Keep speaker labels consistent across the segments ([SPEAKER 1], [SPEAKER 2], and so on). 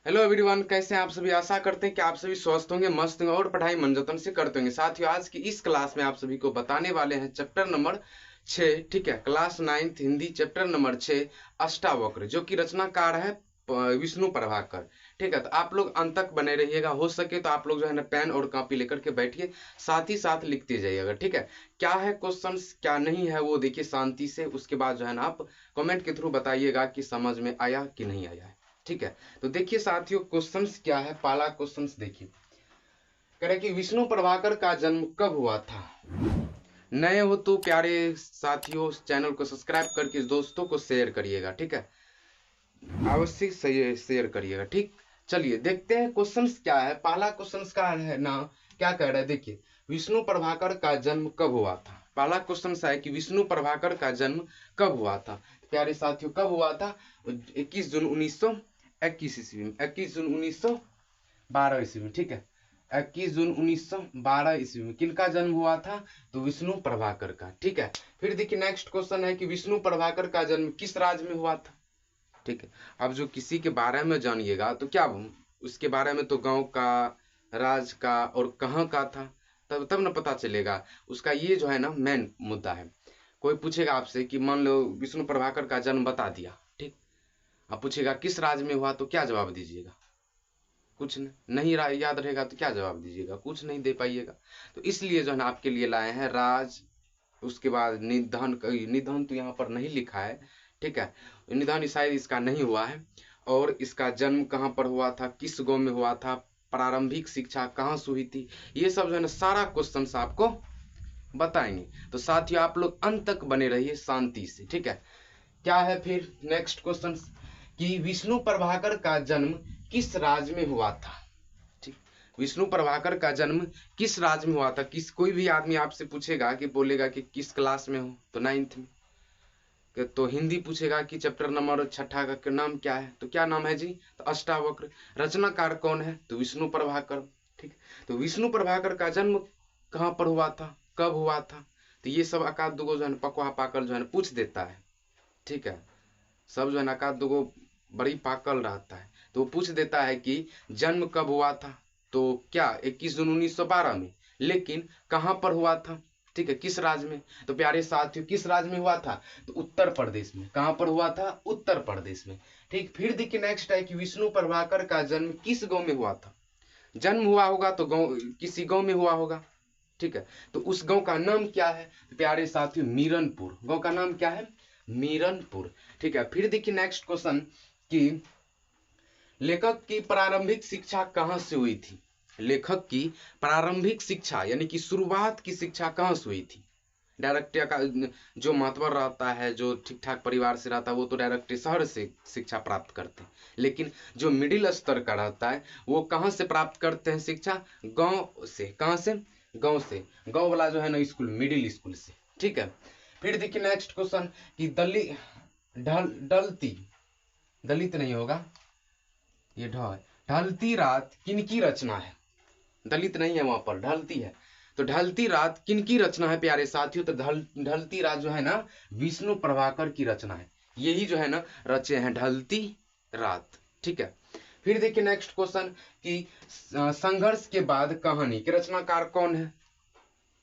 [SPEAKER 1] Hello everyone, कैसे हैं आप सभी। आशा करते हैं कि आप सभी स्वस्थ होंगे, मस्त होंगे और पढ़ाई मन जतन से करते होंगे। साथियों, आज की इस क्लास में आप सभी को बताने वाले हैं चैप्टर नंबर 6। ठीक है, class 9th Hindi, chapter number 6 Ashtavakra, जो कि रचनाकार है विष्णु प्रभाकर। ठीक है, तो आप लोग अंत तक बने रहिएगा। हो सके तो आप लोग जो है ना पेन और कॉपी लेकर के बैठिए, साथ ही साथ लिखते जाइएगा। ठीक है, क्या है क्वेश्चन क्या नहीं है वो देखिए शांति से। उसके बाद जो है ना आप कमेंट के थ्रू बताइएगा कि समझ में आया कि नहीं आया है। ठीक है, तो देखिए साथियों, क्वेश्चंस क्या है। पहला क्वेश्चंस देखिए, कह रहे कि विष्णु प्रभाकर का जन्म कब हुआ था। नए हो तो प्यारे साथियों चैनल को सब्सक्राइब करके दोस्तों को शेयर करिएगा। ठीक है, अवश्य शेयर करिएगा। ठीक, चलिए देखते हैं क्वेश्चंस क्या है। पहला क्वेश्चंस का है ना, क्या कह रहा है देखिए, विष्णु प्रभाकर का जन्म कब हुआ था। पहला क्वेश्चन है कि विष्णु प्रभाकर का जन्म कब हुआ था। प्यारे साथियों, कब हुआ था? 21 जून 1921 ईस्वी में। 21 जून 1912 ईस्वी में। ठीक है, 21 जून 1912 ईस्वी में किनका जन्म हुआ था? तो विष्णु प्रभाकर का। ठीक है, फिर देखिए नेक्स्ट क्वेश्चन है कि विष्णु प्रभाकर का जन्म किस राज्य में हुआ था। ठीक है, अब जो किसी के बारे में जानिएगा तो क्या उसके बारे में तो गांव का, राज का और कहाँ का था, तब तब ना पता चलेगा उसका। ये जो है ना मेन मुद्दा है। कोई पूछेगा आपसे कि मान लो विष्णु प्रभाकर का जन्म बता दिया, ठीक, अब पूछेगा किस राज्य में हुआ, तो क्या जवाब दीजिएगा? कुछ नहीं याद रहेगा तो क्या जवाब दीजिएगा? कुछ नहीं दे पाइएगा। तो इसलिए जो है ना आपके लिए लाए हैं राज, उसके बाद निधन। निधन तो यहाँ पर नहीं लिखा है। ठीक है, निधन शायद इसका नहीं हुआ है। और इसका जन्म कहाँ पर हुआ था, किस गांव में हुआ था, प्रारंभिक शिक्षा कहाँ से हुई थी, ये सब जो है ना सारा क्वेश्चन आपको बताएंगे। तो साथियों आप लोग अंत तक बने रहिए शांति से। ठीक है, क्या है फिर नेक्स्ट क्वेश्चन, कि विष्णु प्रभाकर का जन्म किस राज्य में हुआ था। ठीक, विष्णु प्रभाकर का जन्म किस राज्य में हुआ था। किस कोई भी आदमी आपसे पूछेगा कि बोलेगा कि किस क्लास में हो, तो 9th में। तो हिंदी पूछेगा कि चैप्टर नंबर 6 का नाम क्या है, तो क्या नाम है जी? तो अष्टावक्र। रचनाकार कौन है? तो विष्णु प्रभाकर। ठीक, तो विष्णु प्रभाकर का जन्म कहाँ पर हुआ था, कब हुआ था, तो ये सब अकाद दुगो जो है पकवा पाकर जो है पूछ देता है। ठीक है, सब जो है नकाद दुगो बड़ी पाकल रहता है, तो वो पूछ देता है कि जन्म कब हुआ था। तो क्या 21 जून 1912 में, लेकिन कहाँ पर हुआ था? ठीक है, किस राज्य में? तो प्यारे साथियों किस राज्य में हुआ था? तो उत्तर प्रदेश में। कहाँ पर हुआ था? उत्तर प्रदेश में। ठीक, फिर देखिए नेक्स्ट है कि विष्णु प्रभाकर का जन्म किस गांव में हुआ था। जन्म हुआ होगा तो गांव, किसी गांव में हुआ होगा। ठीक है, तो उस गांव का नाम क्या है? तो प्यारे साथियों मीरनपुर। गांव का नाम क्या है? मीरनपुर। ठीक है, फिर देखिए नेक्स्ट क्वेश्चन, कि लेखक की प्रारंभिक शिक्षा कहाँ से हुई थी। लेखक की प्रारंभिक शिक्षा यानी कि शुरुआत की शिक्षा कहाँ से हुई थी। डायरेक्ट का जो महत्वर रहता है, जो ठीक ठाक परिवार से रहता है, वो तो डायरेक्ट शहर से शिक्षा प्राप्त करते हैं। लेकिन जो मिडिल स्तर का रहता है वो कहाँ से प्राप्त करते हैं शिक्षा? गांव से। कहाँ से? गांव से। गांव वाला जो है ना स्कूल, मिडिल स्कूल से। ठीक है, फिर देखिए नेक्स्ट क्वेश्चन, कि डलती, दलित नहीं होगा, ये ढ है। ढलती रात किनकी रचना है? दलित नहीं है वहां पर, ढलती है। तो ढलती रात किनकी रचना है प्यारे साथियों? तो ढलती रात जो है ना विष्णु प्रभाकर की रचना है। यही जो है ना रचे हैं ढलती रात। ठीक है, फिर देखिए नेक्स्ट क्वेश्चन, कि संघर्ष के बाद कहानी के रचनाकार कौन है।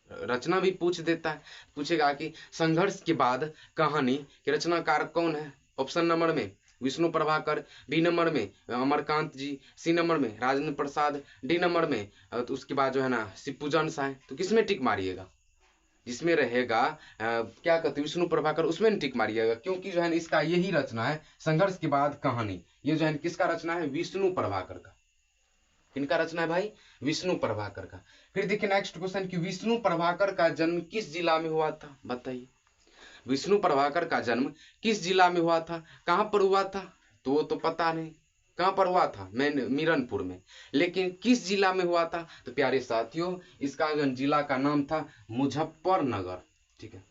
[SPEAKER 1] रचना भी पूछ देता है, पूछेगा कि संघर्ष के बाद कहानी के रचनाकार कौन है। ऑप्शन नंबर में विष्णु प्रभाकर, बी नंबर में अमरकांत जी, सी नंबर में राजेंद्र प्रसाद, डी नंबर में तो उसके बाद जो है ना शिवपूजन साय। तो किसमें टिक मारिएगा? जिसमें रहेगा क्या कहते हैं विष्णु प्रभाकर, उसमें टिक मारिएगा, क्योंकि जो है इसका यही रचना है संघर्ष के बाद कहानी। ये जो है किसका रचना है? विष्णु प्रभाकर का। किनका रचना है भाई? विष्णु प्रभाकर का। फिर देखिए नेक्स्ट क्वेश्चन, कि विष्णु प्रभाकर का जन्म किस जिला में हुआ था, बताइए। विष्णु प्रभाकर का जन्म किस जिला में हुआ था, कहां पर हुआ था? तो वो तो पता नहीं कहां पर हुआ था, मैं मीरनपुर में। लेकिन किस जिला में हुआ था? तो प्यारे साथियों इसका जिला का नाम था मुजफ्फरनगर। ठीक है,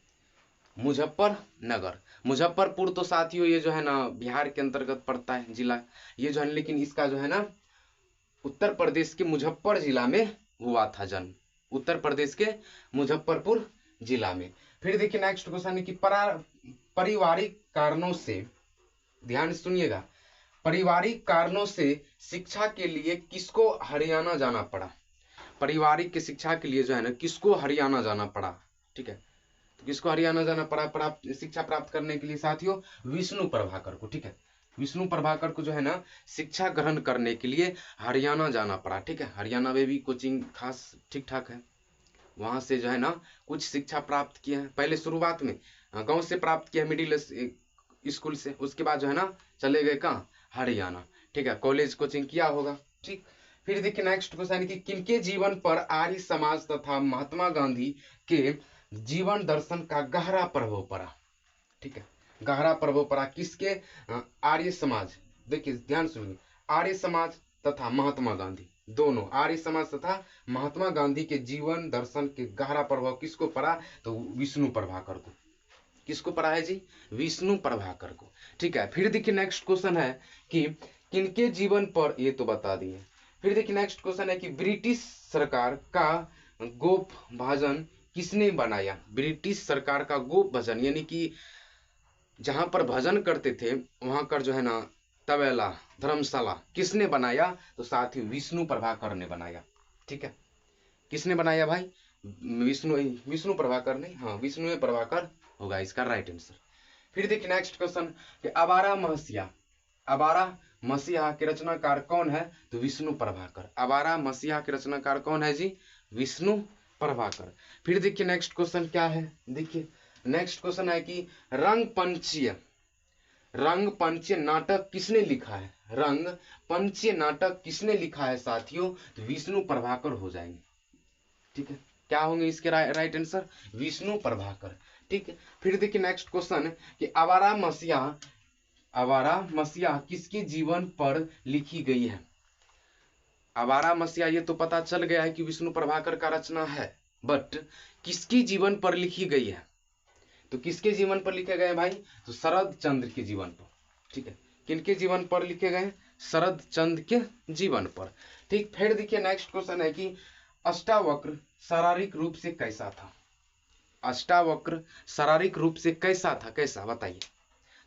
[SPEAKER 1] मुजफ्फरनगर। मुजफ्फरपुर तो साथियों ये जो है ना बिहार के अंतर्गत पड़ता है जिला, ये जो है, लेकिन इसका जो है ना उत्तर प्रदेश के मुजफ्फर जिला में हुआ था जन्म। उत्तर प्रदेश के मुजफ्फरपुर जिला में। फिर देखिए नेक्स्ट क्वेश्चन है कि पारिवारिक कारणों से, ध्यान से सुनिएगा, पारिवारिक कारणों से शिक्षा के लिए किसको हरियाणा जाना पड़ा? पारिवारिक की शिक्षा के लिए जो है ना किसको हरियाणा जाना पड़ा? ठीक है, तो किसको हरियाणा जाना पड़ा प्राप्त शिक्षा प्राप्त करने के लिए साथियों? विष्णु प्रभाकर को। ठीक है, विष्णु प्रभाकर को जो है ना शिक्षा ग्रहण करने के लिए हरियाणा जाना पड़ा। ठीक है, हरियाणा में भी कोचिंग खास ठीक ठाक है, वहां से जो है ना कुछ शिक्षा प्राप्त किया है। पहले शुरुआत में गांव से प्राप्त किया मिडिल स्कूल से, उसके बाद जो है ना चले गए कहाँ? हरियाणा। ठीक है, कॉलेज कोचिंग किया होगा। ठीक, फिर देखिए नेक्स्ट क्वेश्चन कि किनके जीवन पर आर्य समाज तथा महात्मा गांधी के जीवन दर्शन का गहरा प्रभाव पड़ा? ठीक है, गहरा प्रभाव पड़ा किसके? आर्य समाज। देखिए ध्यान सुनिए, आर्य समाज तथा महात्मा गांधी, दोनों आर्य समाज तथा महात्मा गांधी के जीवन दर्शन के गहरा प्रभाव किसको पड़ा? तो विष्णु प्रभाकर को। किसको पढ़ा है जी? विष्णु प्रभाकर को। ठीक है, फिर देखिए नेक्स्ट क्वेश्चन है कि किनके जीवन पर, ये तो बता दिए। फिर देखिए नेक्स्ट क्वेश्चन है कि ब्रिटिश सरकार का गोप भजन किसने बनाया? ब्रिटिश सरकार का गोप भजन यानी कि जहां पर भजन करते थे वहां कर जो है ना तबेला धर्मशाला किसने बनाया? तो साथी विष्णु प्रभाकर ने बनाया। ठीक है, किसने बनाया भाई? विष्णु प्रभाकर ने। हाँ, विष्णु प्रभाकर होगा इसका राइट आंसर। फिर देखिए नेक्स्ट क्वेश्चन कि आवारा मसीहा के रचनाकार कौन है? तो विष्णु प्रभाकर। आवारा मसीहा के रचनाकार कौन है जी? विष्णु प्रभाकर। फिर देखिए नेक्स्ट क्वेश्चन क्या है, देखिए नेक्स्ट क्वेश्चन है कि रंग पंचीय नाटक किसने लिखा है? रंग पंचीय नाटक किसने लिखा है साथियों? तो विष्णु प्रभाकर हो जाएंगे। ठीक है, क्या होंगे इसके राइट आंसर? विष्णु प्रभाकर। ठीक है, फिर देखिए नेक्स्ट क्वेश्चन कि आवारा मसीहा किसके जीवन पर लिखी गई है? आवारा मसीहा ये तो पता चल गया है कि विष्णु प्रभाकर का रचना है, बट किसकी जीवन पर लिखी गई है? तो किसके जीवन पर लिखे गए भाई? तो शरद चंद्र के जीवन पर। ठीक है, किनके जीवन पर लिखे गए? शरद चंद्र के जीवन पर। ठीक, फिर देखिए नेक्स्ट क्वेश्चन है कि अष्टावक्र शारीरिक रूप से कैसा था? अष्टावक्र शारीरिक रूप से कैसा था, कैसा बताइए?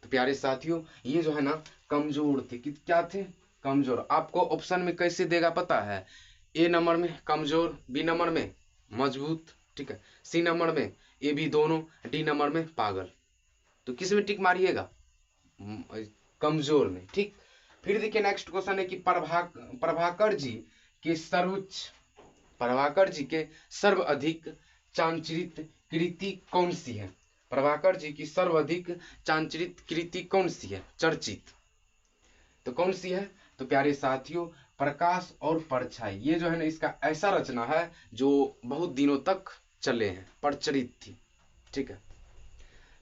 [SPEAKER 1] तो प्यारे साथियों ये जो है ना कमजोर थे। क्या थे? कमजोर। आपको ऑप्शन में कैसे देगा पता है? ए नंबर में कमजोर, बी नंबर में मजबूत, ठीक है, सी नंबर में ये भी दोनों, डी नंबर में पागल। तो किस में टिक मारिएगा? कमजोर में। ठीक, फिर देखिए नेक्स्ट क्वेश्चन है कि प्रभाकर जी के सर्वाधिक चांचरित कृति कौन सी है? प्रभाकर जी की सर्वाधिक चांचरित कृति कौन सी है? चर्चित तो कौन सी है? तो प्यारे साथियों प्रकाश और परछाई, ये जो है ना इसका ऐसा रचना है जो बहुत दिनों तक चले हैं, प्रचलित थी। ठीक है,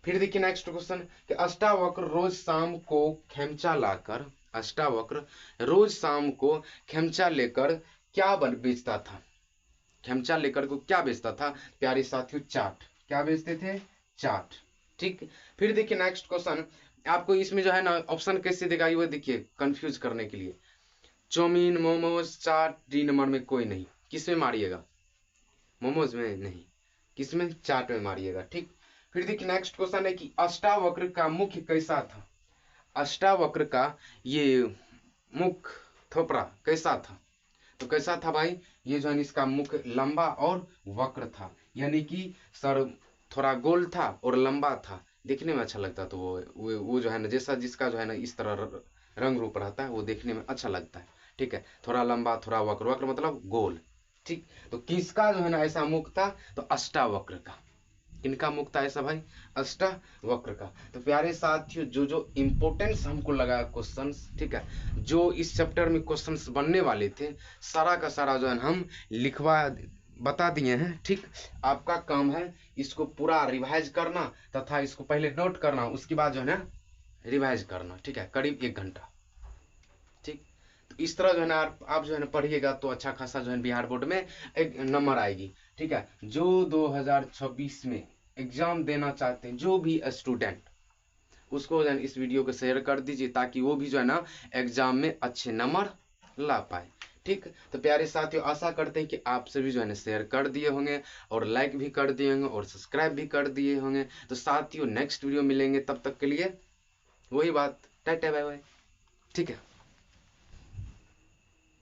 [SPEAKER 1] फिर देखिए नेक्स्ट क्वेश्चन कि अष्टावक्र रोज शाम को खेमचा लेकर क्या बेचता था? खेमचा लेकर को क्या बेचता था? प्यारे साथियों चाट। क्या बेचते थे? चाट। ठीक, फिर देखिए नेक्स्ट क्वेश्चन, आपको इसमें जो है ना ऑप्शन कैसे देगा ये देखिए कंफ्यूज करने के लिए। चाउमीन, मोमोज, चाट, डी नंबर में कोई नहीं। किस में मारिएगा? मोमोज में नहीं, किस में? चाट में मारिएगा। ठीक, फिर देखिए नेक्स्ट क्वेश्चन है कि अष्टावक्र का मुख्य कैसा था? अष्टावक्र का ये मुख थोपड़ा कैसा था? तो कैसा था भाई? ये जो है इसका मुख लंबा और वक्र था, यानी कि सर थोड़ा गोल था और लंबा था, देखने में अच्छा लगता। तो वो जो है ना जैसा जिसका जो है ना इस तरह रंग रूप रहता है वो देखने में अच्छा लगता है। ठीक है, थोड़ा लंबा थोड़ा वक्र मतलब गोल। ठीक, तो किसका जो है ना ऐसा मुख था? तो अष्टावक्र का। किनका मुख था ऐसा भाई? अष्टावक्र का। तो प्यारे साथियों जो इंपोर्टेंस हमको लगा क्वेश्चंस, ठीक है, जो इस चैप्टर में क्वेश्चंस बनने वाले थे सारा का सारा जो है हम बता दिए हैं। ठीक, आपका काम है इसको पूरा रिवाइज करना तथा इसको पहले नोट करना, उसके बाद जो है ना रिवाइज करना। ठीक है, करीब 1 घंटा। ठीक, तो इस तरह जो है ना आप जो है ना पढ़िएगा तो अच्छा खासा जो है बिहार बोर्ड में एक नंबर आएगी। ठीक है, जो 2026 में एग्जाम देना चाहते हैं जो भी स्टूडेंट, उसको जो है इस वीडियो को शेयर कर दीजिए ताकि वो भी जो है ना एग्जाम में अच्छे नंबर ला पाए। ठीक, तो प्यारे साथियों आशा करते हैं कि आप सभी जो है ना शेयर कर दिए होंगे और लाइक भी कर दिए होंगे और सब्सक्राइब भी कर दिए होंगे। तो साथियों नेक्स्ट वीडियो मिलेंगे, तब तक के लिए वही बात, टाटा बाय बाय। ठीक है।